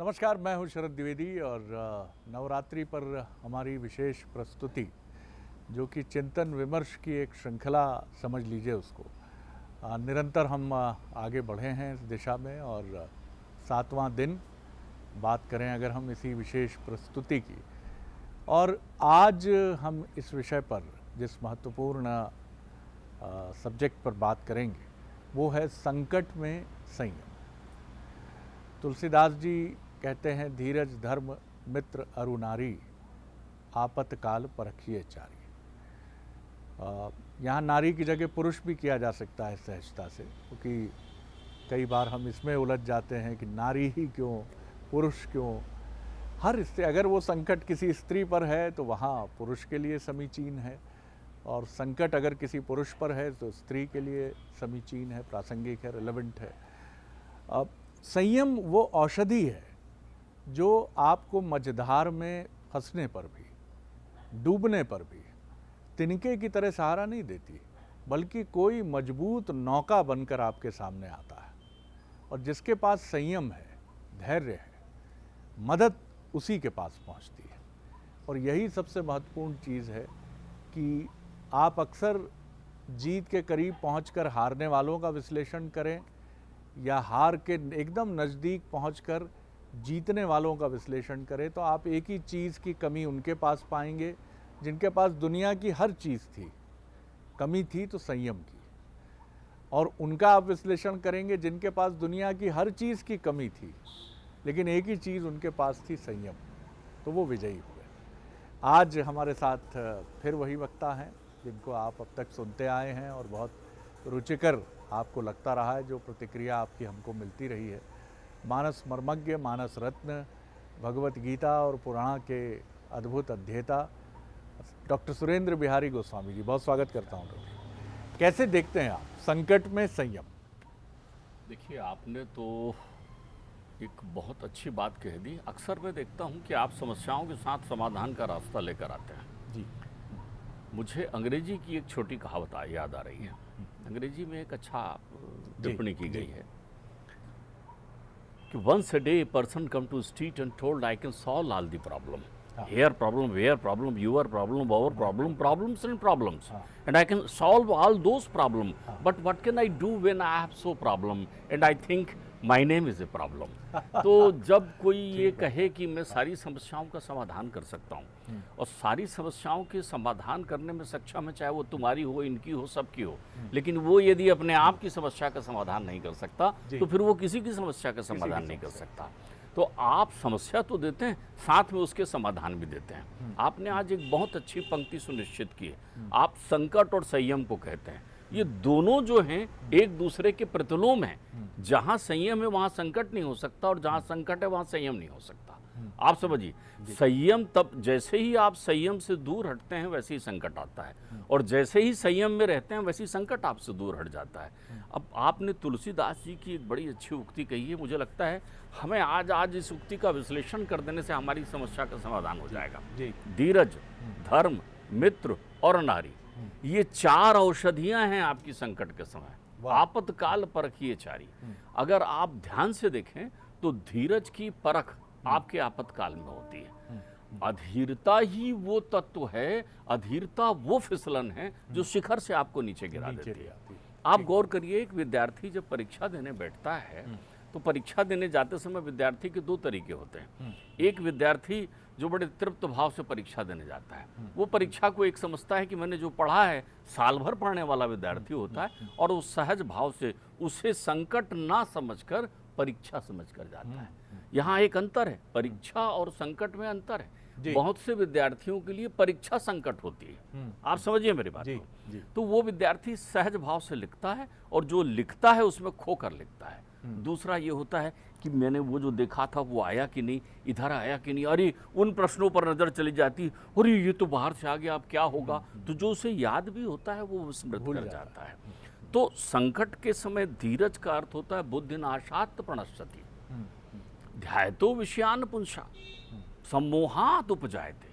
नमस्कार, मैं हूं शरद द्विवेदी और नवरात्रि पर हमारी विशेष प्रस्तुति जो कि चिंतन विमर्श की एक श्रृंखला समझ लीजिए उसको। निरंतर हम आगे बढ़े हैं इस दिशा में और 7वां दिन बात करें अगर हम इसी विशेष प्रस्तुति की। और आज हम इस विषय पर जिस महत्वपूर्ण सब्जेक्ट पर बात करेंगे वो है संकट में संयम। तुलसीदास जी कहते हैं, धीरज धर्म मित्र अरु नारी, आपतकाल परखिए चारी। यहाँ नारी की जगह पुरुष भी किया जा सकता है सहजता से, क्योंकि कई बार हम इसमें उलझ जाते हैं कि नारी ही क्यों, पुरुष क्यों। हर स्त्री, अगर वो संकट किसी स्त्री पर है तो वहाँ पुरुष के लिए समीचीन है, और संकट अगर किसी पुरुष पर है तो स्त्री के लिए समीचीन है, प्रासंगिक है, रिलेवेंट है। अब संयम वो औषधि है जो आपको मझधार में फंसने पर भी, डूबने पर भी तिनके की तरह सहारा नहीं देती, बल्कि कोई मजबूत नौका बनकर आपके सामने आता है। और जिसके पास संयम है, धैर्य है, मदद उसी के पास पहुंचती है। और यही सबसे महत्वपूर्ण चीज़ है कि आप अक्सर जीत के करीब पहुंचकर हारने वालों का विश्लेषण करें या हार के एकदम नज़दीक पहुंचकर जीतने वालों का विश्लेषण करें, तो आप एक ही चीज़ की कमी उनके पास पाएंगे जिनके पास दुनिया की हर चीज़ थी। कमी थी तो संयम की। और उनका आप विश्लेषण करेंगे जिनके पास दुनिया की हर चीज़ की कमी थी लेकिन एक ही चीज़ उनके पास थी, संयम, तो वो विजयी हुए। आज हमारे साथ फिर वही वक्ता हैं जिनको आप अब तक सुनते आए हैं और बहुत रुचिकर आपको लगता रहा है, जो प्रतिक्रिया आपकी हमको मिलती रही है। मानस मर्मज्ञ, मानस रत्न, भगवत गीता और पुराण के अद्भुत अध्येता डॉक्टर सुरेंद्र बिहारी गोस्वामी जी, बहुत स्वागत करता हूँ डॉक्टर। कैसे देखते हैं आप संकट में संयम? देखिए, आपने तो एक बहुत अच्छी बात कह दी। अक्सर मैं देखता हूँ कि आप समस्याओं के साथ समाधान का रास्ता लेकर आते हैं जी। मुझे अंग्रेजी की एक छोटी कहावत याद आ रही है। अंग्रेजी में एक अच्छा टिप्पणी की गई है कि once a day person come to street and told I can solve all the problem, hair problem, wear problem, your problem, our problem, problems and problems, and I can solve all those problem, but what can I do when I have so problem and I think my name is a problem. तो जब कोई ये कहे कि मैं सारी समस्याओं का समाधान कर सकता हूँ और सारी समस्याओं के समाधान करने में सक्षम है, चाहे वो तुम्हारी हो, इनकी हो, सबकी हो, लेकिन वो यदि अपने आप की समस्या का समाधान नहीं कर सकता तो फिर वो किसी की समस्या का समाधान नहीं कर सकता। तो आप समस्या तो देते हैं, साथ में उसके समाधान भी देते हैं। आपने आज एक बहुत अच्छी पंक्ति सुनिश्चित की है। आप संकट और संयम को कहते हैं, ये दोनों जो हैं एक दूसरे के प्रतिलोम हैं। जहां संयम है वहां संकट नहीं हो सकता, और जहां संकट है वहां संयम नहीं हो सकता। आप समझिए, संयम तब, जैसे ही आप संयम से दूर हटते हैं वैसे ही संकट आता है, और जैसे ही संयम में रहते हैं वैसे ही संकट आपसे दूर हट जाता है। अब आपने तुलसीदास जी की एक बड़ी अच्छी उक्ति कही है। मुझे लगता है हमें आज इस उक्ति का विश्लेषण कर देने से हमारी समस्या का समाधान हो जाएगा। धीरज, धर्म, मित्र और नारी, ये 4 औषधियां हैं आपकी संकट के समय। आपतकाल परखिए चारी। अगर आप ध्यान से देखें तो धीरज की परख आपके आपतकाल में होती है। अधीरता ही वो तत्व है, अधीरता वो फिसलन है जो शिखर से आपको नीचे गिरा देती है। आप गौर करिए, एक विद्यार्थी जब परीक्षा देने बैठता है तो परीक्षा देने जाते समय विद्यार्थी के 2 तरीके होते हैं। एक विद्यार्थी जो बड़े तृप्त भाव से परीक्षा देने जाता है, वो परीक्षा को एक समझता है कि मैंने जो पढ़ा है, साल भर पढ़ने वाला विद्यार्थी होता है, और उस सहज भाव से उसे संकट ना समझकर परीक्षा समझकर जाता है। यहाँ एक अंतर है, परीक्षा और संकट में अंतर है। बहुत से विद्यार्थियों के लिए परीक्षा संकट होती है। आप समझिए मेरी बात को। तो वो विद्यार्थी सहज भाव से लिखता है, और जो लिखता है उसमें खोकर लिखता है। दूसरा ये होता है कि मैंने वो जो देखा था वो आया कि नहीं, इधर आया कि नहीं, अरे उन प्रश्नों पर नजर चली जाती, अरे ये तो बाहर से आ गया, अब क्या होगा। तो जो उसे याद भी होता है वो विस्मृत कर जाता है। तो संकट के समय धीरज का अर्थ होता है बुद्धि नाशात प्रणश्यति, ध्यायतो विषयान पुंसा सम्मोहात उपजायते।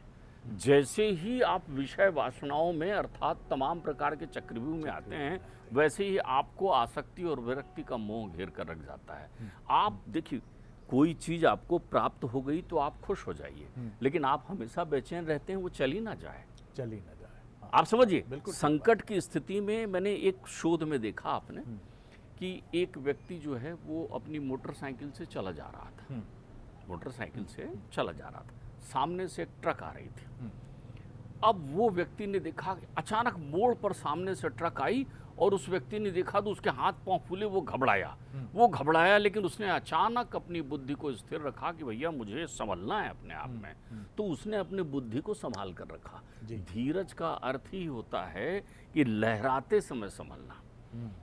जैसे ही आप विषय वासनाओं में अर्थात तमाम प्रकार के चक्रव्यूह में आते हैं, वैसे ही आपको आसक्ति और विरक्ति का मोह घेर कर रख जाता है। आप देखिए, कोई चीज़ आपको प्राप्त हो गई तो आप खुश हो जाइए, लेकिन आप हमेशा बेचैन रहते हैं वो चली ना जाए। चली ना जाए। हाँ। आप समझिए, बिल्कुल ठीक संकट की स्थिति में मैंने एक शोध में देखा आपने कि एक व्यक्ति जो है वो अपनी मोटरसाइकिल से चला जा रहा था, मोटरसाइकिल से चला जा रहा था, सामने से एक ट्रक आ रही थी। अब वो व्यक्ति ने देखा कि अचानक मोड़ पर सामने से ट्रक आई और उस व्यक्ति ने देखा तो उसके हाथ पांव फूले, वो घबराया, लेकिन उसने अचानक अपनी बुद्धि को स्थिर रखा कि भैया मुझे संभलना है अपने आप में, तो उसने अपनी बुद्धि को संभाल कर रखा। धीरज का अर्थ ही होता है कि लहराते समय संभलना।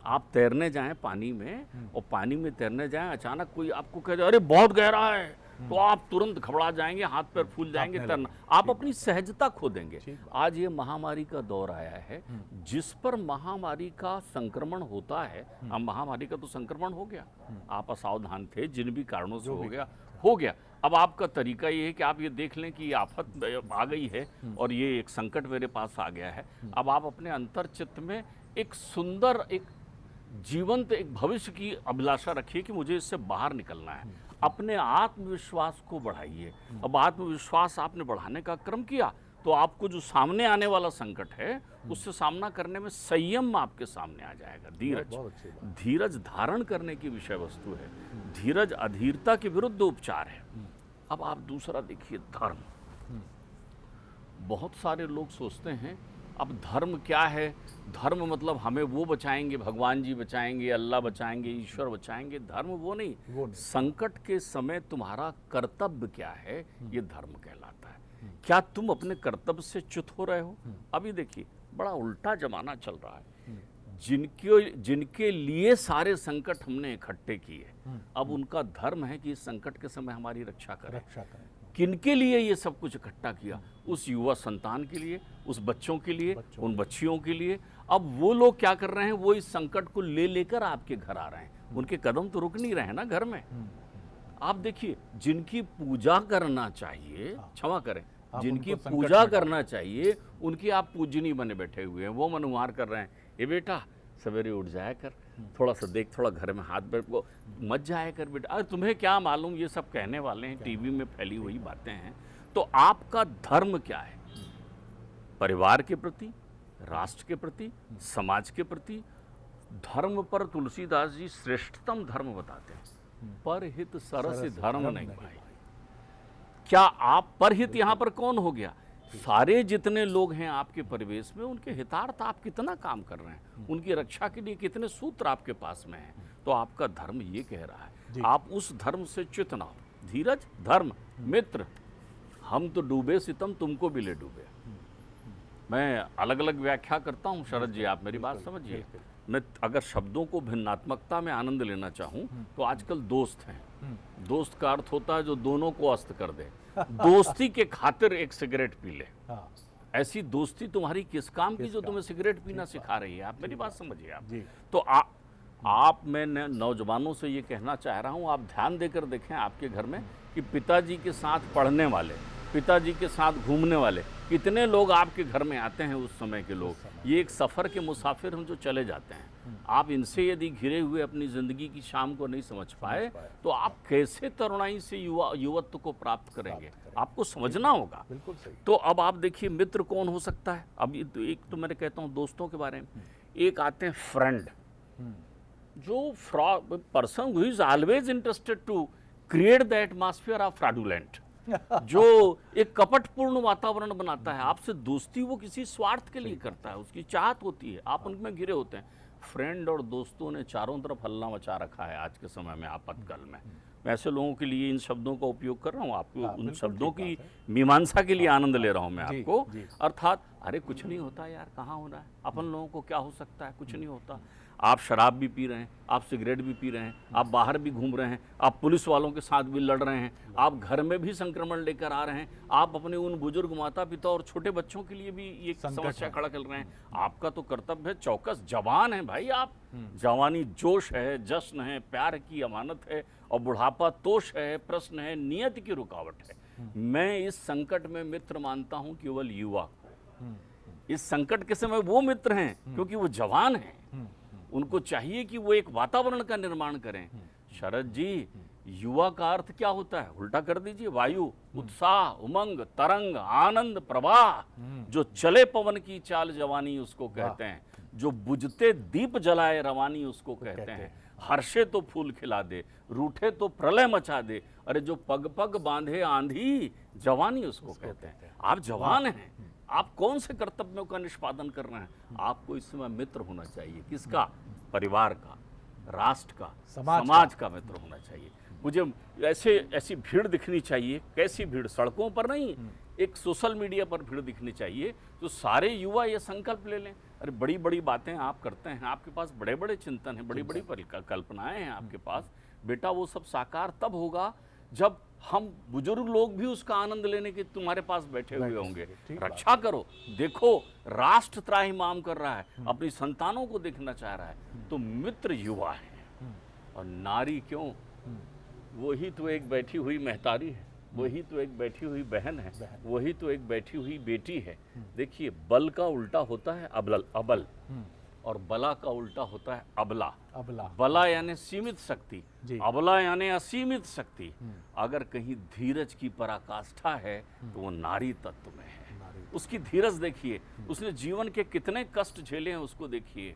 आप तैरने जाएं पानी में और पानी में तैरने जाएं, अचानक कोई आपको कह दे अरे बहुत गहरा है, तो आप तुरंत घबरा जाएंगे, हाथ पैर फूल जाएंगे, तैरना आप अपनी सहजता खो देंगे। आज ये महामारी का दौर आया है, जिस पर महामारी का संक्रमण होता है, अब महामारी का तो संक्रमण हो गया, आप असावधान थे, जिन भी कारणों से हो गया। अब आपका तरीका ये है कि आप ये देख लें कि ये आफत आ गई है और ये एक संकट मेरे पास आ गया है। अब आप अपने अंतर चित्त में एक सुंदर, एक जीवंत, एक भविष्य की अभिलाषा रखिए कि मुझे इससे बाहर निकलना है। अपने आत्मविश्वास को बढ़ाइए। अब आत्मविश्वास आपने बढ़ाने का क्रम किया तो आपको जो सामने आने वाला संकट है उससे सामना करने में संयम आपके सामने आ जाएगा। धीरज धारण करने की विषय वस्तु है। धीरज अधीरता के विरुद्ध उपचार है। अब आप दूसरा देखिए, धर्म। बहुत सारे लोग सोचते हैं अब धर्म क्या है, धर्म मतलब हमें वो बचाएंगे, भगवान जी बचाएंगे, अल्लाह बचाएंगे, ईश्वर बचाएंगे। धर्म वो नहीं। संकट के समय तुम्हारा कर्तव्य क्या है, ये धर्म कहलाता है। क्या तुम अपने कर्तव्य से च्युत हो रहे हो? अभी देखिए, बड़ा उल्टा जमाना चल रहा है। जिनके लिए सारे संकट हमने इकट्ठे किए, अब उनका धर्म है कि इस संकट के समय हमारी रक्षा करें। किनके लिए ये सब कुछ इकट्ठा किया? उस युवा संतान के लिए, उस बच्चों के लिए, उन बच्चियों के लिए। अब वो लोग क्या कर रहे हैं, वो इस संकट को लेकर आपके घर आ रहे हैं। उनके कदम तो रुक नहीं रहे हैं ना घर में। आप देखिए, जिनकी पूजा करना चाहिए, क्षमा करें, जिनकी पूजा करना चाहिए, उनकी आप पूजनी बने बैठे हुए हैं। वो मनुहार कर रहे हैं, ये बेटा सवेरे उठ जाया कर, थोड़ा सा देख, थोड़ा घर में हाथ बैठ को मत जाया कर बेटा। अरे तुम्हें क्या मालूम, ये सब कहने वाले हैं, टीवी में फैली हुई बातें हैं। तो आपका धर्म क्या है? परिवार के प्रति, राष्ट्र के प्रति, समाज के प्रति। धर्म पर तुलसीदास जी श्रेष्ठतम धर्म बताते हैं, परहित सरस धर्म नहीं भाई। क्या आप परहित यहाँ पर कौन हो गया? सारे जितने लोग हैं आपके परिवेश में, उनके हितार्थ आप कितना काम कर रहे हैं, उनकी रक्षा के लिए कितने सूत्र आपके पास में हैं। तो आपका धर्म ये कह रहा है, आप उस धर्म से च्युत ना हो। धीरज, धर्म, मित्र, हम तो डूबे सितम तुमको भी ले डूबे। मैं अलग अलग व्याख्या करता हूँ शरद जी, आप मेरी बात समझिए। मैं अगर शब्दों को भिन्नात्मकता में आनंद लेना चाहूँ तो आजकल दोस्त हैं। दोस्त का अर्थ होता है जो दोनों को अस्त कर दे। दोस्ती के खातिर एक सिगरेट पी ले। ऐसी दोस्ती तुम्हारी किस काम की जो तुम्हें सिगरेट पीना सिखा रही है? आप मेरी बात समझिए। आप तो मैं नौजवानों से ये कहना चाह रहा हूँ, आप ध्यान देकर देखें आपके घर में कि पिताजी के साथ पढ़ने वाले, पिताजी के साथ घूमने वाले कितने लोग आपके घर में आते हैं। उस समय के लोग, ये एक सफ़र के मुसाफिर हम जो चले जाते हैं। आप इनसे यदि घिरे हुए अपनी ज़िंदगी की शाम को नहीं समझ पाए तो आप कैसे तरुणाई से युवत्व को प्राप्त करेंगे? आपको समझना होगा। बिल्कुल सही। तो अब आप देखिए, मित्र कौन हो सकता है? अब एक तो मैं कहता हूँ दोस्तों के बारे में, एक आते हैं फ्रेंड, जो person who is always interested to create the atmosphere of fraudulent, जो एक कपटपूर्ण वातावरण बनाता है। आपसे दोस्ती वो किसी स्वार्थ के लिए करता है, उसकी चाहत होती है, आप उनमें घिरे होते हैं। फ्रेंड और दोस्तों ने चारों तरफ हल्ला मचा रखा है आज के समय में, आपातकाल में। मैं ऐसे लोगों के लिए इन शब्दों का उपयोग कर रहा हूँ, आपको उन शब्दों की मीमांसा के लिए आनंद ले रहा हूँ मैं आपको। अर्थात अरे कुछ नहीं होता यार, कहाँ हो रहा है, अपन लोगों को क्या हो सकता है, कुछ नहीं होता। आप शराब भी पी रहे हैं, आप सिगरेट भी पी रहे हैं, आप बाहर भी घूम रहे हैं, आप पुलिस वालों के साथ भी लड़ रहे हैं, आप घर में भी संक्रमण लेकर आ रहे हैं, आप अपने उन बुजुर्ग माता पिता और छोटे बच्चों के लिए भी ये समस्या खड़ा कर रहे हैं। आपका तो कर्तव्य है, चौकस जवान है भाई आप। जवानी जोश है, जश्न है, प्यार की अमानत है, और बुढ़ापा तोष है, प्रश्न है, नियति की रुकावट है। मैं इस संकट में मित्र मानता हूँ केवल युवा को। इस संकट के समय वो मित्र हैं क्योंकि वो जवान हैं। उनको चाहिए कि वो एक वातावरण का निर्माण करें। शरद जी, युवा का अर्थ क्या होता है, उल्टा कर दीजिए, वायु, उत्साह, उमंग, तरंग, आनंद, प्रवाह, जो चले पवन की चाल जवानी उसको कहते हैं, जो बुझते दीप जलाए रवानी उसको कहते हैं, हर्षे तो फूल खिला दे, रूठे तो प्रलय मचा दे, अरे जो पग पग बांधे आंधी जवानी उसको कहते हैं। आप जवान हैं, आप कौन से कर्तव्यों का निष्पादन कर रहे हैं? आपको इस समय मित्र होना चाहिए, किसका? परिवार का, राष्ट्र का, समाज का मित्र होना चाहिए। मुझे ऐसी भीड़ दिखनी चाहिए। कैसी भीड़? सड़कों पर नहीं, एक सोशल मीडिया पर भीड़ दिखनी चाहिए, तो सारे युवा ये संकल्प ले लें, अरे बड़ी बड़ी बातें आप करते हैं, आपके पास बड़े बड़े चिंतन हैं, बड़ी बड़ी कल्पनाएं हैं आपके पास, बेटा वो सब साकार तब होगा जब हम बुजुर्ग लोग भी उसका आनंद लेने के तुम्हारे पास बैठे हुए होंगे। रक्षा करो, देखो राष्ट्र त्राहिमाम कर रहा है, अपनी संतानों को देखना चाह रहा है, तो मित्र युवा है। और नारी क्यों? वही तो एक बैठी हुई महतारी है, वही तो एक बैठी हुई बहन है, वही तो एक बैठी हुई बेटी है। देखिए, बल का उल्टा होता है अबल, और बला का उल्टा होता है अबला। बला यानी सीमित शक्ति, अबला यानी असीमित शक्ति। अगर कहीं धीरज की पराकाष्ठा है तो वो नारी तत्व में है। उसकी धीरज देखिए, उसने जीवन के कितने कष्ट झेले हैं उसको देखिए।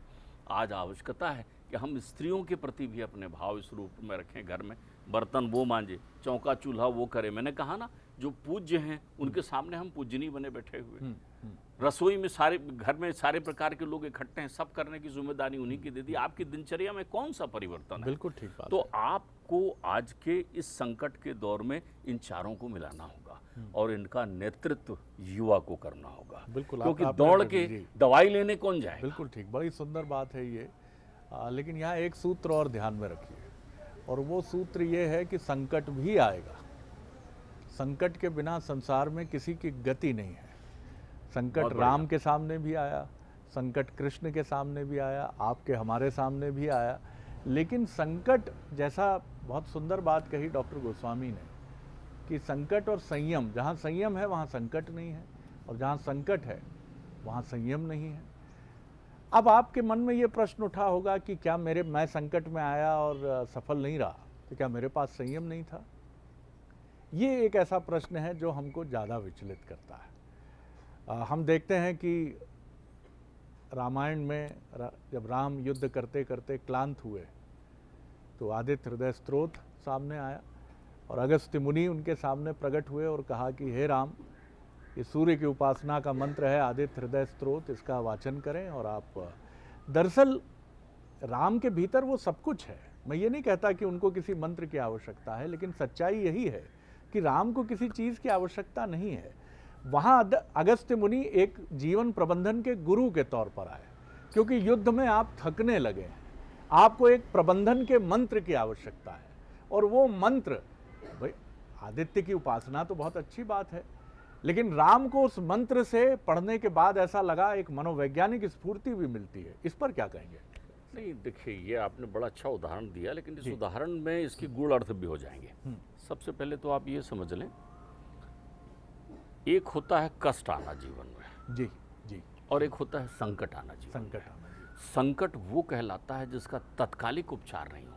आज आवश्यकता है कि हम स्त्रियों के प्रति भी अपने भाव इस रूप में रखें। घर में बर्तन वो मांजे, चौका चूल्हा वो करे। मैंने कहा ना, जो पूज्य हैं उनके सामने हम पूजनी बने बैठे हुए। रसोई में सारे घर में सारे प्रकार के लोग इकट्ठे हैं, सब करने की जिम्मेदारी उन्हीं की दे दी। आपकी दिनचर्या में कौन सा परिवर्तन है? बिल्कुल ठीक बात। तो आपको आज के इस संकट के दौर में इन चारों को मिलाना होगा और इनका नेतृत्व युवा को करना होगा। बिल्कुल, क्योंकि दौड़ के दवाई लेने कौन जाए? बिल्कुल ठीक, बड़ी सुंदर बात है ये। लेकिन यहाँ एक सूत्र और ध्यान में रखिए, और वो सूत्र ये है कि संकट भी आएगा। संकट के बिना संसार में किसी की गति नहीं है। संकट राम के सामने भी आया, संकट कृष्ण के सामने भी आया, आपके हमारे सामने भी आया। लेकिन संकट, जैसा बहुत सुंदर बात कही डॉक्टर गोस्वामी ने, कि संकट और संयम, जहाँ संयम है वहाँ संकट नहीं है, और जहाँ संकट है वहाँ संयम नहीं है। अब आपके मन में ये प्रश्न उठा होगा कि क्या मैं संकट में आया और सफल नहीं रहा, तो क्या मेरे पास संयम नहीं था? ये एक ऐसा प्रश्न है जो हमको ज़्यादा विचलित करता है। हम देखते हैं कि रामायण में जब राम युद्ध करते करते क्लांत हुए तो आदित्य हृदय स्त्रोत सामने आया, और अगस्त्य मुनि उनके सामने प्रकट हुए और कहा कि हे राम, ये सूर्य की उपासना का मंत्र है आदित्य हृदय स्त्रोत, इसका वाचन करें। और आप दरअसल राम के भीतर वो सब कुछ है। मैं ये नहीं कहता कि उनको किसी मंत्र की आवश्यकता है, लेकिन सच्चाई यही है कि राम को किसी चीज़ की आवश्यकता नहीं है। वहाँ अगस्त्य मुनि एक जीवन प्रबंधन के गुरु के तौर पर आए, क्योंकि युद्ध में आप थकने लगे हैं, आपको एक प्रबंधन के मंत्र की आवश्यकता है। और वो मंत्र, भाई आदित्य की उपासना तो बहुत अच्छी बात है, लेकिन राम को उस मंत्र से पढ़ने के बाद ऐसा लगा एक मनोवैज्ञानिक स्फूर्ति भी मिलती है। इस पर क्या कहेंगे? नहीं, देखिए, ये आपने बड़ा अच्छा उदाहरण दिया, लेकिन इस उदाहरण में इसकी गूढ़ अर्थ भी हो जाएंगे। सबसे पहले तो आप ये समझ लें, एक होता है कष्ट आना जीवन में, जी जी, और एक होता है संकट आना जीवन में। संकट वो कहलाता है जिसका तत्कालिक उपचार नहीं होता।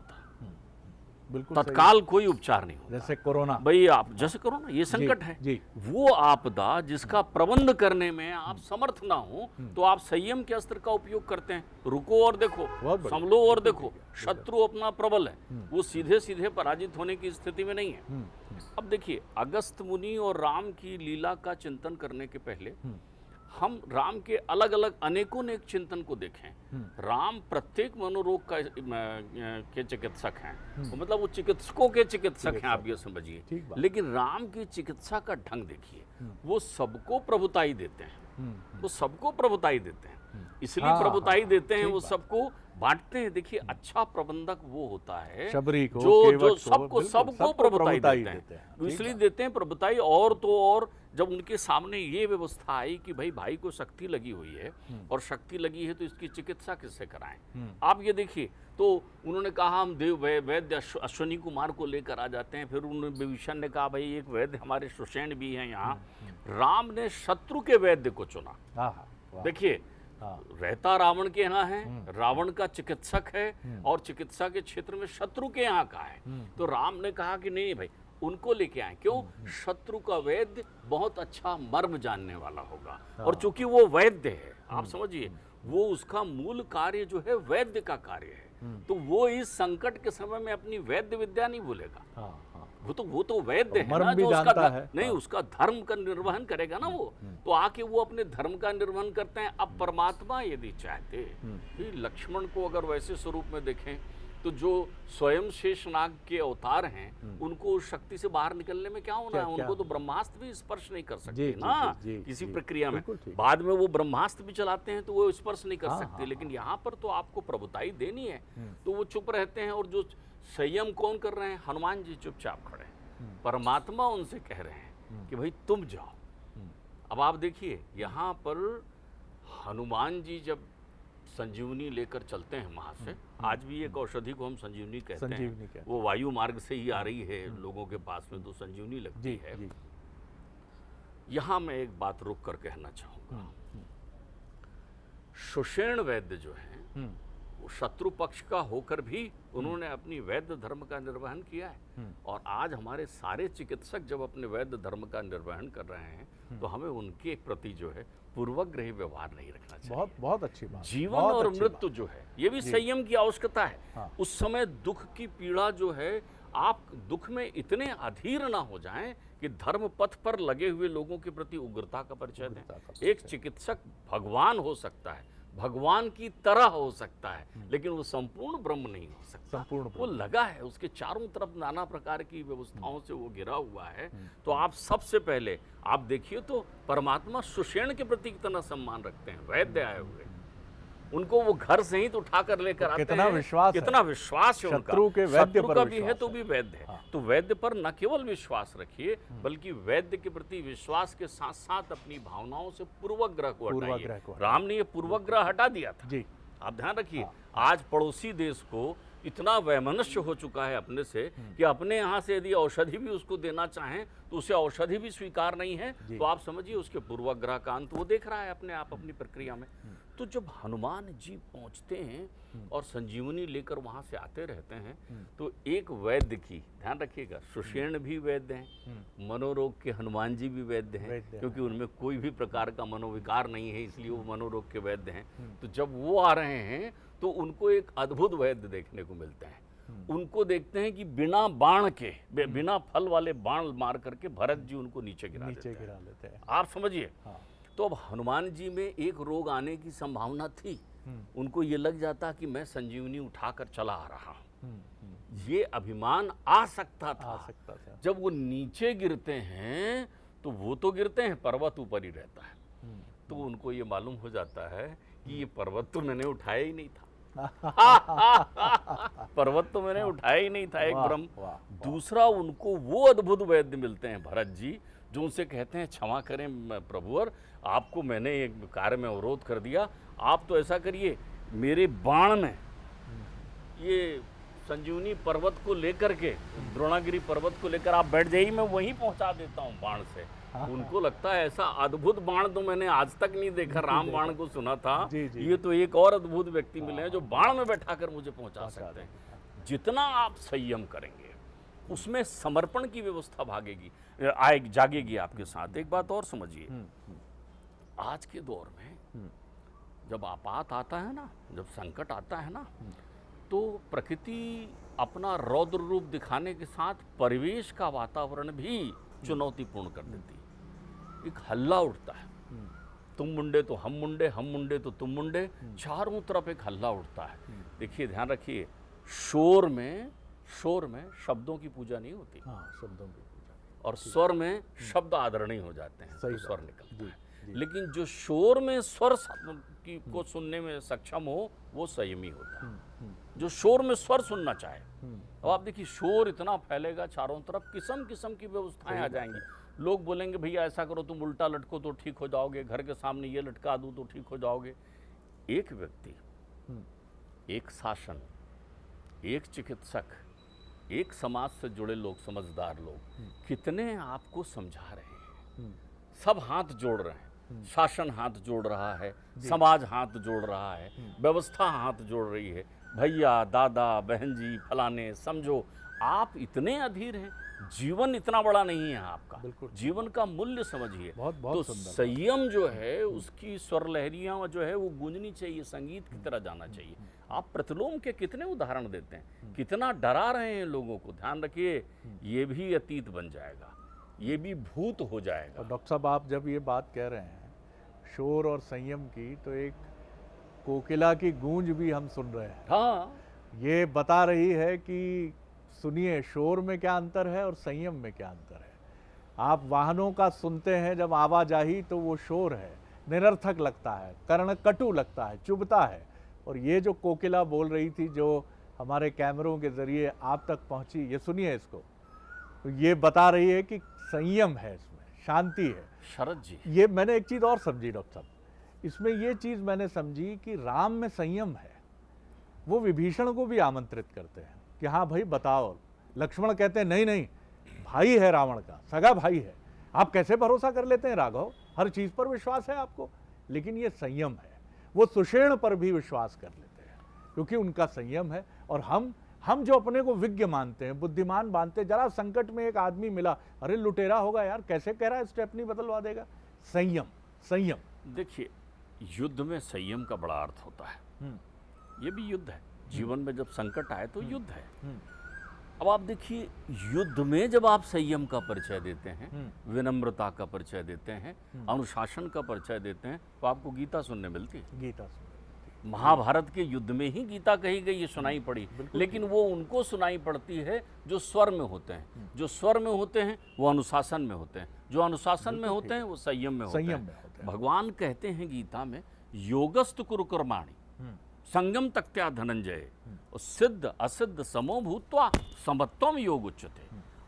बिल्कुल, तत्काल कोई उपचार नहीं होता। जैसे कोरोना, भाई आप जैसे कोरोना, ये संकट है जी। वो आपदा जिसका प्रबंध करने में आप समर्थ ना हो, तो आप संयम के अस्त्र का उपयोग करते हैं। रुको और देखो, संभलो और देखो, शत्रु अपना प्रबल है, वो सीधे सीधे पराजित होने की स्थिति में नहीं है। अब देखिए, अगस्त्य मुनि और राम की लीला का चिंतन करने के पहले हम राम के अलग अलग अनेकों ने एक चिंतन को देखें। राम प्रत्येक मनोरोग के चिकित्सक हैं, मतलब वो चिकित्सकों के चिकित्सक हैं, आप ये समझिए। लेकिन राम की चिकित्सा का ढंग देखिए, वो सबको प्रभुताई देते हैं, वो सबको प्रभुताई देते हैं, इसलिए प्रभुताई देते हैं, वो सबको बांटते हैं। देखिए, अच्छा प्रबंधक वो होता है जो सबको प्रभुताई देते हैं, इसलिए देते हैं प्रभुताई। और तो और जब उनके सामने ये व्यवस्था आई कि भाई को शक्ति लगी हुई है, और शक्ति लगी है तो इसकी चिकित्सा किससे कराएं? आप ये देखिए, तो उन्होंने कहा हम देव वैद्य अश्विनी कुमार को लेकर आ जाते हैं। फिर उन्होंने विभीषण ने कहा भाई एक वैद्य हमारे सुषेण भी हैं यहाँ। राम ने शत्रु के वैद्य को चुना। देखिए, रहता रावण के यहाँ है, रावण का चिकित्सक है और चिकित्सा के क्षेत्र में शत्रु के यहाँ का है। तो राम ने कहा कि नहीं भाई, उनको लेके आए। क्यों? शत्रु का वैद्य बहुत अच्छा मर्म जानने वाला होगा, और चूंकि वो वैद्य है, आप समझिए, वो उसका मूल कार्य जो है वैद्य का कार्य है, तो वो इस संकट के समय में अपनी वैद्य विद्या नहीं भूलेगा। वो तो वैद्य है ना, जो उसका नहीं, उसका धर्म का निर्वहन करेगा ना वो, तो आके वो अपने धर्म का निर्वहन करते हैं। अब परमात्मा यदि चाहते, लक्ष्मण को अगर वैसे स्वरूप में देखें तो जो स्वयं शेषनाग के अवतार हैं, उनको उस शक्ति से बाहर निकलने में क्या होना है? उनको तो ब्रह्मास्त्र भी स्पर्श नहीं कर सकते ना किसी प्रक्रिया में। बाद में वो ब्रह्मास्त्र भी चलाते हैं तो वो स्पर्श नहीं कर सकते, लेकिन यहाँ पर तो आपको प्रभुताई देनी है, तो वो चुप रहते हैं। और जो संयम कौन कर रहे हैं? हनुमान जी चुपचाप खड़े हैं। परमात्मा उनसे कह रहे हैं कि भाई तुम जाओ। अब आप देखिए, यहाँ पर हनुमान जी जब संजीवनी लेकर चलते हैं वहां से, आज भी एक औषधि को हम संजीवनी कहते हैं, वो वायु मार्ग से ही आ रही है लोगों के पास में, तो संजीवनी लगती है। यहाँ मैं एक बात रुक कर कहना चाहूंगा, सुषेण वैद्य जो है, वो शत्रु पक्ष का होकर भी उन्होंने अपनी वैद्य धर्म का निर्वहन किया है। और आज हमारे सारे चिकित्सक जब अपने वैद्य धर्म का निर्वहन कर रहे हैं, तो हमें उनके प्रति जो है पूर्वग्रही व्यवहार नहीं रखना चाहिए। बहुत अच्छी बात। जीवन और मृत्यु जो है, ये भी संयम की आवश्यकता है। उस समय दुख की पीड़ा जो है, आप दुख में इतने अधीर ना हो जाएं कि धर्म पथ पर लगे हुए लोगों के प्रति उग्रता का परिचय दें। एक चिकित्सक भगवान हो सकता है, भगवान की तरह हो सकता है, लेकिन वो संपूर्ण ब्रह्म नहीं हो सकता। वो लगा है, उसके चारों तरफ नाना प्रकार की व्यवस्थाओं से वो घिरा हुआ है। तो आप सबसे पहले आप देखिए तो परमात्मा सुषेण के प्रति कितना सम्मान रखते हैं। वैद्य आए हुए, उनको वो घर से ही तो उठाकर लेकर आते हैं। कितना विश्वास है उनका। शत्रु का भी है तो भी वैद्य है। तो वैद्य पर न केवल विश्वास रखिए, बल्कि वैद्य के प्रति विश्वास के साथ साथ अपनी भावनाओं से पूर्वग्रह को हटाइए। राम ने ये पूर्वग्रह हटा दिया था जी। आप ध्यान रखिए, आज पड़ोसी देश को इतना वैमनस्य हो चुका है अपने से कि अपने यहाँ से यदि औषधि भी उसको देना चाहें तो उसे औषधि भी स्वीकार नहीं है। तो आप समझिए उसके पूर्वग्रह का अंत वो देख रहा है अपने आप, अपनी प्रक्रिया में। तो जब हनुमान जी पहुंचते हैं और संजीवनी लेकर वहां से आते रहते हैं, तो एक वैद्य की, ध्यान रखिएगा, सुषेण भी वैद्य हैं, मनोरोग के हनुमान जी भी वैद्य हैं, क्योंकि उनमें कोई भी प्रकार का मनोविकार नहीं है, इसलिए वो मनोरोग के वैद्य हैं। तो जब वो आ रहे हैं तो उनको एक अद्भुत वैद्य देखने को मिलते हैं। उनको देखते हैं कि बिना बाण के, बिना फल वाले बाण मार करके भरत जी उनको नीचे गिरा लेते हैं। आप समझिए। तो अब हनुमान जी में एक रोग आने की संभावना थी। उनको ये लग जाता कि मैं संजीवनी उठाकर चला आ रहा हूं। ये अभिमान आ सकता था। जब वो नीचे गिरते हैं तो वो तो गिरते हैं, पर्वत ऊपर ही रहता है। तो उनको ये मालूम हो जाता है कि ये पर्वत तो मैंने उठाया ही नहीं था। पर्वत तो मैंने उठाया ही नहीं था, एक ब्रह्म। दूसरा, उनको वो अद्भुत वैद्य मिलते हैं भरत जी, जो उनसे कहते हैं क्षमा करें प्रभुवर, आपको मैंने एक कार्य में अवरोध कर दिया, आप तो ऐसा करिए, मेरे बाण में ये संजीवनी पर्वत को लेकर के, द्रोणागिरी पर्वत को लेकर आप बैठ जाइए, मैं वहीं पहुंचा देता हूँ बाण से। उनको लगता है ऐसा अद्भुत बाण तो मैंने आज तक नहीं देखा। राम बाण को सुना था, ये तो एक और अद्भुत व्यक्ति मिले हैं जो बाण में बैठाकर मुझे पहुंचा सकते हैं। जितना आप संयम करेंगे उसमें समर्पण की व्यवस्था जागेगी आपके साथ। एक बात और समझिए, आज के दौर में जब आपात आता है ना, जब संकट आता है ना, तो प्रकृति अपना रौद्र रूप दिखाने के साथ परिवेश का वातावरण भी चुनौतीपूर्ण कर देती है। एक हल्ला उठता है, तुम मुंडे तो हम मुंडे, हम मुंडे तो तुम मुंडे, चारों तरफ एक हल्ला उठता है। देखिए, ध्यान रखिए, शोर में शब्दों की पूजा नहीं होती। शब्दों की पूजा, और स्वर में शब्द आदरणीय हो जाते हैं, तो स्वर निकलता है। लेकिन जो शोर में स्वर को सुनने में सक्षम हो, वो संयमी होता है। जो शोर में स्वर सुनना चाहे। अब आप देखिए, शोर इतना फैलेगा चारों तरफ, किस्म किस्म की व्यवस्थाएं आ जाएंगी। लोग बोलेंगे भैया ऐसा करो, तुम उल्टा लटको तो ठीक हो जाओगे, घर के सामने ये लटका दूं तो ठीक हो जाओगे। एक व्यक्ति, एक शासन, एक चिकित्सक, एक समाज से जुड़े लोग, समझदार लोग, कितने आपको समझा रहे हैं, सब हाथ जोड़ रहे हैं, शासन हाथ जोड़ रहा है, समाज हाथ जोड़ रहा है, व्यवस्था हाथ जोड़ रही है, भैया दादा बहन जी फलाने समझो, आप इतने अधीर हैं, जीवन इतना बड़ा नहीं है आपका, बिल्कुल। जीवन का मूल्य समझिए। बहुत तो सुंदर संयम जो है उसकी स्वर लहरियां जो है वो गूंजनी चाहिए, संगीत की तरह जाना चाहिए। आप प्रतिलोम के कितने उदाहरण देते हैं, कितना डरा रहे हैं लोगों को। ध्यान रखिए, ये भी अतीत बन जाएगा, ये भी भूत हो जाएगा। और डॉक्टर साहब, आप जब ये बात कह रहे हैं शोर और संयम की, तो एक कोकिला की गूंज भी हम सुन रहे हैं। हाँ, ये बता रही है कि सुनिए, शोर में क्या अंतर है और संयम में क्या अंतर है। आप वाहनों का सुनते हैं जब आवाजाही, तो वो शोर है, निरर्थक लगता है, कर्णकटु लगता है, चुभता है। और ये जो कोकिला बोल रही थी, जो हमारे कैमरों के जरिए आप तक पहुंची, ये सुनिए इसको, तो ये बता रही है कि संयम है, इसमें शांति है। शरद जी, ये मैंने एक चीज़ और समझी डॉक्टर साहब, इसमें ये चीज़ मैंने समझी कि राम में संयम है। वो विभीषण को भी आमंत्रित करते हैं कि हाँ भाई बताओ। लक्ष्मण कहते हैं नहीं नहीं, भाई है रावण का, सगा भाई है, आप कैसे भरोसा कर लेते हैं राघव, हर चीज़ पर विश्वास है आपको। लेकिन ये संयम है, वो सुषेण पर भी विश्वास कर लेते हैं क्योंकि उनका संयम है। और हम जो अपने को विज्ञ मानते हैं, बुद्धिमान मानते हैं, जरा संकट में एक आदमी मिला, अरे लुटेरा होगा यार, कैसे कह रहा है स्टेपनी बदलवा देगा। संयम, संयम। देखिए, युद्ध में संयम का बड़ा अर्थ होता है। ये भी युद्ध है, जीवन में जब संकट आए तो युद्ध है। अब आप देखिए, युद्ध में जब आप संयम का परिचय देते हैं, विनम्रता का परिचय देते हैं, अनुशासन का परिचय देते हैं, तो आपको गीता सुनने मिलती है। गीता सुनने, महाभारत के युद्ध में ही गीता कही गई, ये सुनाई पड़ी। लेकिन वो उनको सुनाई पड़ती है जो स्वर में होते हैं। जो स्वर में होते हैं वो अनुशासन में होते हैं, जो अनुशासन में होते हैं वो संयम में होते हैं। भगवान कहते हैं गीता में, योगस्तु कुरु कर्माणि संगम तक्त्या धनंजय, सिद्ध असिद्ध समो भूत्वा समत्वम योग उच्यते।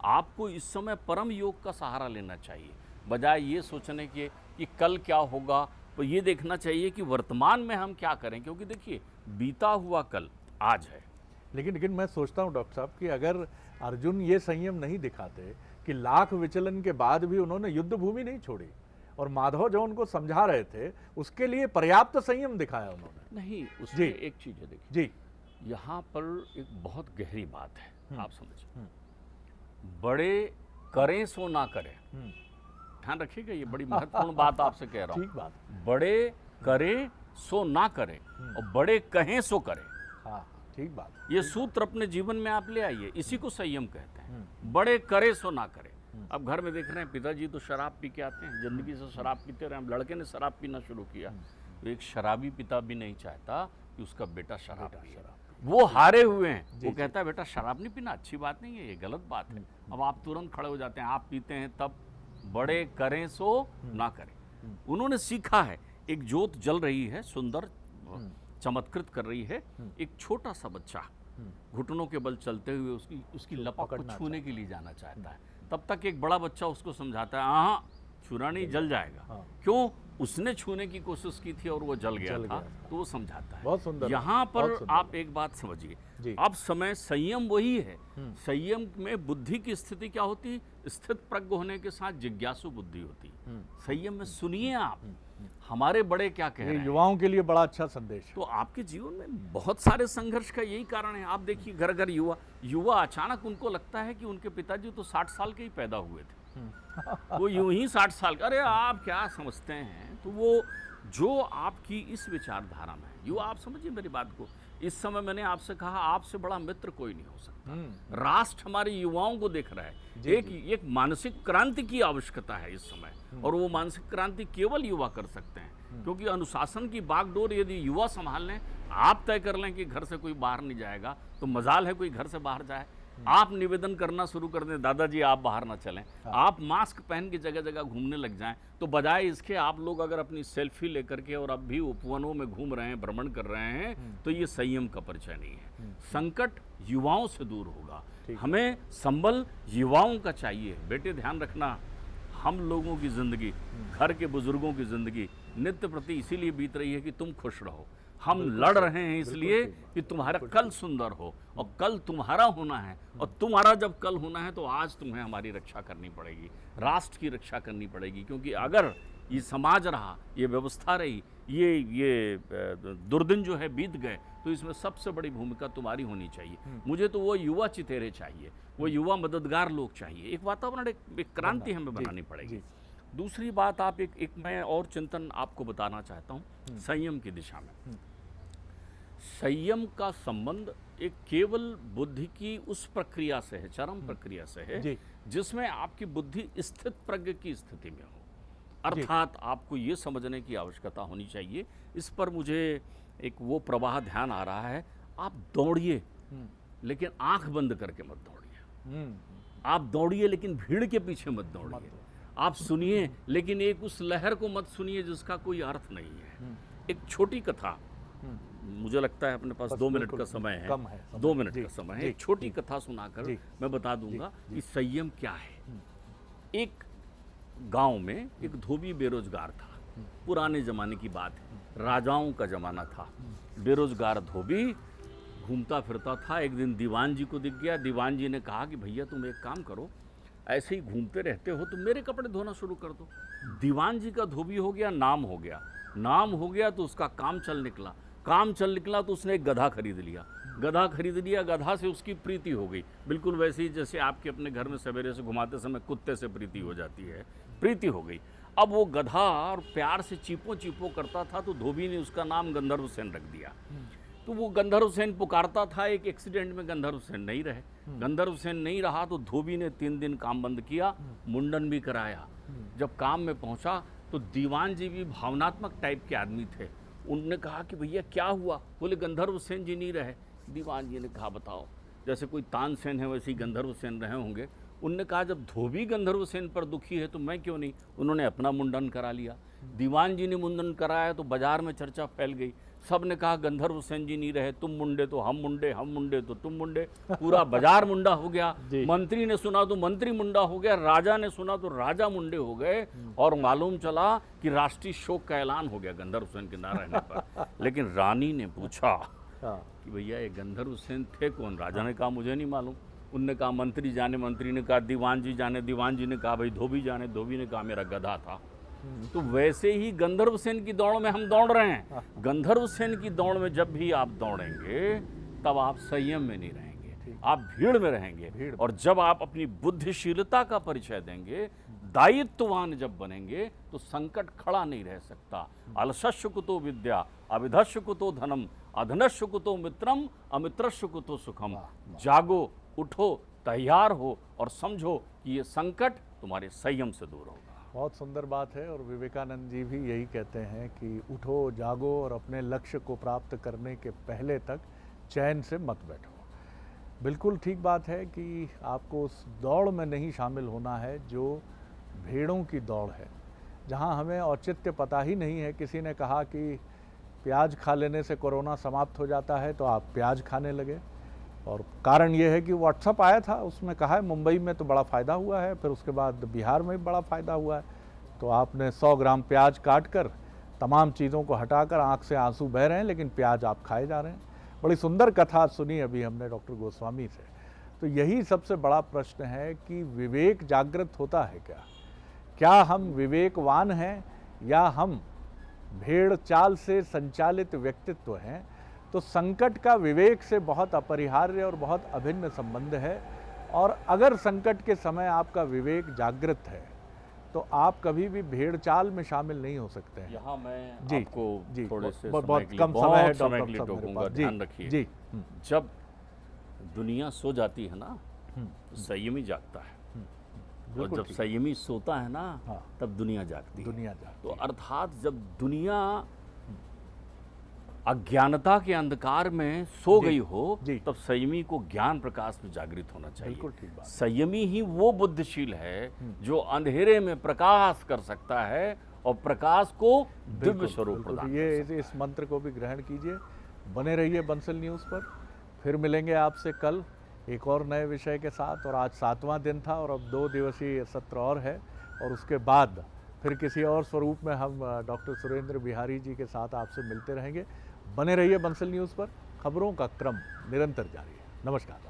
आपको इस समय परम योग का सहारा लेना चाहिए, बजाय ये सोचने के कि कल क्या होगा। तो ये देखना चाहिए कि वर्तमान में हम क्या करें, क्योंकि देखिए बीता हुआ कल आज है। लेकिन मैं सोचता हूँ डॉक्टर साहब कि अगर अर्जुन ये संयम नहीं दिखाते कि लाख विचलन के बाद भी उन्होंने युद्ध भूमि नहीं छोड़ी, और माधव जो उनको समझा रहे थे उसके लिए पर्याप्त संयम दिखाया उन्होंने। नहीं, उसमें एक चीज है, देखिए जी, यहाँ पर एक बहुत गहरी बात है, आप समझिए। बड़े करें सो ना करें, ध्यान रखिएगा, ये बड़ी महत्वपूर्ण बात आपसे कह रहा हूँ। ठीक बात। बड़े करें सो ना करें और बड़े कहें सो करें। हाँ, ठीक बात। ये सूत्र अपने जीवन में आप ले आइए, इसी को संयम कहते हैं। बड़े करे सो ना करें। अब घर में देख रहे हैं पिताजी तो शराब पी के आते हैं, जिंदगी से शराब पीते रहे। अब लड़के ने शराब पीना शुरू किया, तो एक शराबी पिता भी नहीं चाहता कि उसका बेटा शराब पिए। वो हारे हुए हैं, वो कहता है बेटा शराब नहीं पीना अच्छी बात नहीं है, ये गलत बात है। अब आप तुरंत खड़े हो जाते हैं, आप पीते हैं तब। बड़े करें सो ना करें। उन्होंने सीखा है, एक ज्योत जल रही है, सुंदर चमत्कृत कर रही है। एक छोटा सा बच्चा घुटनों के बल चलते हुए उसकी लपक को छूने के लिए जाना चाहता है। तब तक एक बड़ा बच्चा उसको समझाता है, हाँ छुरा नहीं, जल जाएगा। क्यों? उसने छूने की कोशिश की थी और वो जल गया था, तो वो समझाता है। बहुत सुंदर। यहाँ पर आप एक बात समझिए, अब समय संयम वही है। संयम में बुद्धि की स्थिति क्या होती? स्थित प्रज्ञ होने के साथ जिज्ञासु बुद्धि होती। संयम में सुनिए आप हमारे बड़े क्या कह रहे हैं। युवाओं के लिए बड़ा अच्छा संदेश। तो आपके जीवन में बहुत सारे संघर्ष का यही कारण है। आप देखिए घर घर युवा अचानक उनको लगता है कि उनके पिताजी तो 60 साल के ही पैदा हुए थे, वो यूं ही 60 साल का। अरे आप क्या समझते हैं? तो वो जो आपकी इस विचारधारा में है, युवा, आप समझिए मेरी बात को। इस समय मैंने आपसे कहा, आपसे बड़ा मित्र कोई नहीं हो सकता। राष्ट्र हमारे युवाओं को देख रहा है। एक मानसिक क्रांति की आवश्यकता है इस समय, और वो मानसिक क्रांति केवल युवा कर सकते हैं। क्योंकि अनुशासन की बागडोर यदि युवा संभाल लें, आप तय कर लें कि घर से कोई बाहर नहीं जाएगा, तो मजाल है कोई घर से बाहर जाए। आप निवेदन करना शुरू कर दें, दादाजी आप बाहर ना चलें, आप मास्क पहन के जगह जगह घूमने लग जाएं, तो बजाय इसके आप लोग अगर अपनी सेल्फी लेकर के और अब भी उपवनों में घूम रहे हैं, भ्रमण कर रहे हैं, तो ये संयम का परिचय नहीं है। संकट युवाओं से दूर होगा। हमें संबल युवाओं का चाहिए। बेटे ध्यान रखना, हम लोगों की जिंदगी, घर के बुजुर्गों की जिंदगी नित्य प्रति इसीलिए बीत रही है कि तुम खुश रहो। हम लड़ रहे हैं इसलिए कि तुम्हारा कल सुंदर हो, और कल तुम्हारा होना है। और तुम्हारा जब कल होना है तो आज तुम्हें हमारी रक्षा करनी पड़ेगी, राष्ट्र की रक्षा करनी पड़ेगी। क्योंकि अगर ये समाज रहा, ये व्यवस्था रही, ये दुर्दिन जो है बीत गए, तो इसमें सबसे बड़ी भूमिका तुम्हारी होनी चाहिए। मुझे तो वो युवा चितेरे चाहिए, वो युवा मददगार लोग चाहिए। एक वातावरण, एक क्रांति हमें बनानी पड़ेगी। दूसरी बात, आप एक मैं और चिंतन आपको बताना चाहता हूँ संयम की दिशा में। संयम का संबंध एक केवल बुद्धि की उस प्रक्रिया से है, चरम प्रक्रिया से है, जिसमें आपकी बुद्धि स्थित प्रज्ञ की स्थिति में हो। अर्थात आपको ये समझने की आवश्यकता होनी चाहिए, इस पर मुझे एक वो प्रवाह ध्यान आ रहा है, आप दौड़िए लेकिन आंख बंद करके मत दौड़िए। आप दौड़िए लेकिन भीड़ के पीछे मत दौड़िए। आप सुनिए लेकिन एक उस लहर को मत सुनिए जिसका कोई अर्थ नहीं है। एक छोटी कथा, मुझे लगता है अपने पास 2 मिनट का समय है, 2 मिनट का समय है, एक छोटी कथा सुनाकर मैं बता दूंगा कि संयम क्या है। एक गांव में एक धोबी बेरोजगार था। पुराने जमाने की बात है, राजाओं का जमाना था। बेरोजगार धोबी घूमता फिरता था। एक दिन दीवान जी को दिख गया। दीवान जी ने कहा कि भैया तुम एक काम करो, ऐसे ही घूमते रहते हो तो मेरे कपड़े धोना शुरू कर दो। दीवान जी का धोबी हो गया, नाम हो गया। नाम हो गया तो उसका काम चल निकला। काम चल निकला तो उसने एक गधा खरीद लिया। गधा खरीद लिया, गधा से उसकी प्रीति हो गई। बिल्कुल वैसे ही जैसे आपके अपने घर में सवेरे से घुमाते समय कुत्ते से प्रीति हो जाती है, प्रीति हो गई। अब वो गधा और प्यार से चीपो चीपो करता था, तो धोबी ने उसका नाम गंधर्व सेन रख दिया। तो वो गंधर्व सेन पुकारता था। एक एक्सीडेंट में गंधर्व सेन नहीं रहे। गंधर्व सेन नहीं रहा तो धोबी ने 3 दिन काम बंद किया, मुंडन भी कराया। जब काम में पहुंचा तो दीवान जी भी भावनात्मक टाइप के आदमी थे। उनने कहा कि भैया क्या हुआ? बोले गंधर्व सेन जी नहीं रहे। दीवान जी ने कहा बताओ, जैसे कोई तानसेन है वैसे ही गंधर्व सेन रहे होंगे। उनने कहा जब धोबी गंधर्व सेन पर दुखी है तो मैं क्यों नहीं। उन्होंने अपना मुंडन करा लिया। दीवान जी ने मुंडन कराया तो बाजार में चर्चा फैल गई। सब ने कहा गंधर्व सेन जी नहीं रहे, तुम मुंडे तो हम मुंडे, हम मुंडे तो तुम मुंडे। पूरा बाजार मुंडा हो गया। मंत्री ने सुना तो मंत्री मुंडा हो गया, राजा ने सुना तो राजा मुंडे हो गए। और मालूम चला कि राष्ट्रीय शोक का ऐलान हो गया गंधर्व सेन के ना रहने पर। लेकिन रानी ने पूछा कि भैया ये गंधर्व सेन थे कौन? राजा ने कहा मुझे नहीं मालूम। उनने कहा मंत्री जाने, मंत्री ने कहा दीवान जी जाने, दीवान जी ने कहा भाई धोबी जाने, धोबी ने कहा मेरा गधा था। तो वैसे ही गंधर्व सेन की दौड़ में हम दौड़ रहे हैं। गंधर्व सेन की दौड़ में जब भी आप दौड़ेंगे तब आप संयम में नहीं रहेंगे, आप भीड़ में रहेंगे। और जब आप अपनी बुद्धिशीलता का परिचय देंगे, दायित्ववान जब बनेंगे तो संकट खड़ा नहीं रह सकता। अलसस्य कुतो विद्या, अविधस्य कुतो धनम, अधनस्य कुतो मित्रम, अमित्रस्य कुतो सुखम। जागो, उठो, तैयार हो और समझो कि ये संकट तुम्हारे संयम से दूर होगा। बहुत सुंदर बात है। और विवेकानंद जी भी यही कहते हैं कि उठो, जागो और अपने लक्ष्य को प्राप्त करने के पहले तक चैन से मत बैठो। बिल्कुल ठीक बात है कि आपको उस दौड़ में नहीं शामिल होना है जो भेड़ों की दौड़ है, जहां हमें औचित्य पता ही नहीं है। किसी ने कहा कि प्याज खा लेने से कोरोना समाप्त हो जाता है तो आप प्याज खाने लगे। और कारण ये है कि व्हाट्सअप आया था, उसमें कहा है मुंबई में तो बड़ा फ़ायदा हुआ है, फिर उसके बाद बिहार में भी बड़ा फ़ायदा हुआ है। तो आपने 100 ग्राम प्याज काट कर तमाम चीज़ों को हटाकर आंख से आंसू बह रहे हैं, लेकिन प्याज आप खाए जा रहे हैं। बड़ी सुंदर कथा सुनी अभी हमने डॉक्टर गोस्वामी से। तो यही सबसे बड़ा प्रश्न है कि विवेक जागृत होता है क्या? क्या हम विवेकवान हैं या हम भेड़ चाल से संचालित व्यक्तित्व हैं? तो संकट का विवेक से बहुत अपरिहार्य और बहुत अभिन्न संबंध है। और अगर संकट के समय आपका विवेक जागृत है तो आप कभी भी भेड़ चाल में शामिल नहीं हो सकते हैं। यहाँ मैं आपको थोड़े से बहुत कम समय है समय के लिए टोकूंगा, ध्यान रखिए। जी, जब दुनिया सो जाती है ना तो संयमी जागता है, और जब संयमी सोता है ना तब दुनिया जागती है। तो अर्थात जब दुनिया अज्ञानता के अंधकार में सो गई हो तब संयमी को ज्ञान प्रकाश में जागृत होना चाहिए। बिल्कुल ठीक बात। संयमी ही वो बुद्धिशील है जो अंधेरे में प्रकाश कर सकता है और प्रकाश को दिव्य स्वरूप प्रदान कर सकता है। इस मंत्र को भी ग्रहण कीजिए। बने रहिए बंसल न्यूज़ पर। फिर मिलेंगे आपसे कल एक और नए विषय के साथ। और आज 7वां दिन था और अब 2 दिवसीय सत्र और है, और उसके बाद फिर किसी और स्वरूप में हम डॉक्टर सुरेंद्र बिहारी जी के साथ आपसे मिलते रहेंगे। बने रहिए बंसल न्यूज़ पर। खबरों का क्रम निरंतर जारी है। नमस्कार।